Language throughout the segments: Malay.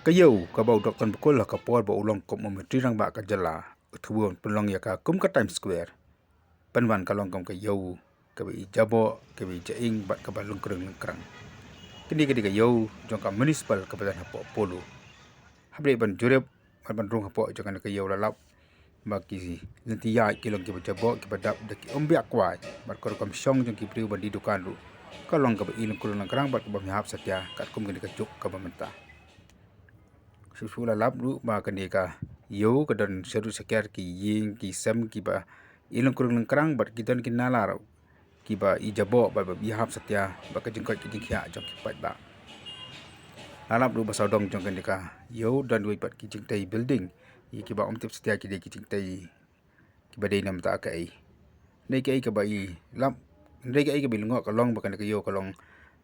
Kayo kabau dokton bekul lah kapor ba ulong kop memetri rang ba kajala utubun pelong ya ka kum ka Times Square. Penwan kalong kom kayo kabi jabo kabi jaing bat ka balung kereng kerang. Kini kayo jong ka municipal kabadan hapo polo. Habre ban jurep ban rung hapo jong ka kayo lalap baki nanti ya kilong ki jabo ki badap daki ombi akwai bat kor kam syong jong ki priu ban di dukan ru. Kalong ka ilung kereng kerang bat ka ba mihap satya kat kum ka juk ka ba mentah. Susula lap lu ba kanika yo kadan seru sekiar ki ying ki sem ki ba ilung kurung kerang bat kitan ki nalar ki ba ijabo ba bihap satya ba ka jengkot ki jengkia jong ki pat ba lalap lu ba saudong jong kanika yo dan duit bat ki jengtai building ki ba omtip satya ki de ki jengtai ki ba de nam ta kai nei kai ka ba i lap nei kai ka bilungo kalong ba kanika yo kalong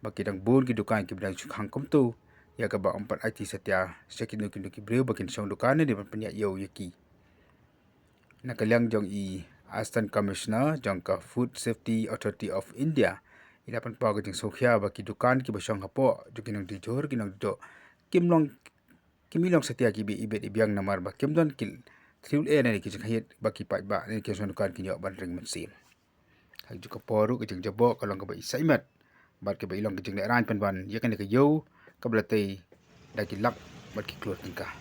ba ki dang bun ki dukan ki bang khang kom tu ya ka ba empat IT satya sekin nuki nuki breu bakin song dukan ni ban penyak yo yaki na kalyang jong i Assistant Commissioner jong ka Food Safety Authority of India ila pan pa ka jing sokhya ba ki dukan ki ba song hapo jokin di jor kinang do kimilong satya ki bi ibet ibyang namar ba kimdon kil triul e na ki jing hayet ba ki pa ba ni ki song dukan ki yo ban ring mensin ha ju ka poru ka jing jabo kalong ka ba isaimat bat ki ba ilong ki jing ran pan ban ya kan ka yo kablatay daki lak bat ki keluar tingkah.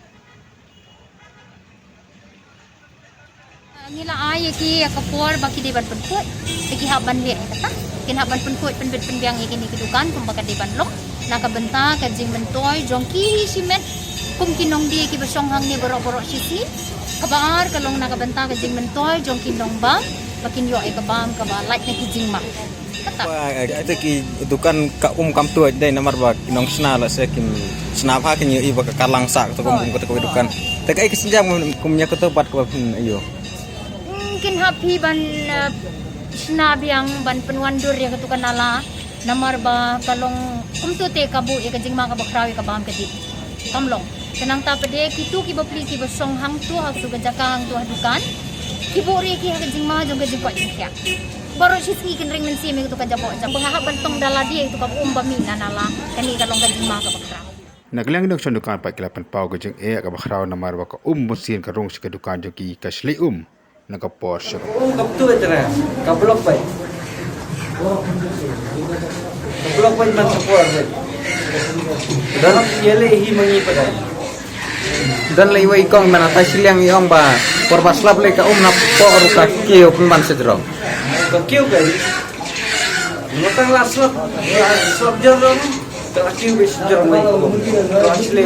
Nila ay ki kapor baki di ban penput baki haban liat kata kin haban penput penbet penbiang iki ni kedukan kum baka di ban long nakabenta ka jing mentoy jongki simet kum kinong di ki basong hang ni borok-borok sisi kabar kalong nakabenta ka jing mentoy jongki nong bang bakin yo ay kabam ka ba light na ki jing mak itu ki dukan ka kam tu dai namar ba kinong sna la se kin sna pha kin i ba ka lang sa to kum ko dukan te kai kisinjang kum nya ko to bat ko ayo mungkin happy ban sna biang ban penwandur ya ketukan nala namar ba kalong kum tu te kabu ya kajing ma ka bakrawi ka bam kadit kamlong tenang ta pede kitu ki ba pli ki ba song hang tu ha tu gajakang tu dukan ki bo re ki kajing ma jong kajing kwat kya baru sisi kin ring mensi mi tu ka jabo jabo ha bantong dala dia itu ka umba mi nala kani kalong kajing ma ka bakrawi Naglang nok son dukan pa kilapan pau ka jing e ka bakraw namar ba ka musin ka rong ka dukan jong ki kasli naka Porsche kaptu etera ka blok pai man support dalam yele hi mangi pada dan lei wai kong mana ta silang yong ba por baslap le ka na po ru ka kio pun ban sedro ka kiu ka ngotang laslap jorom ka kiu be sedro mai ko asle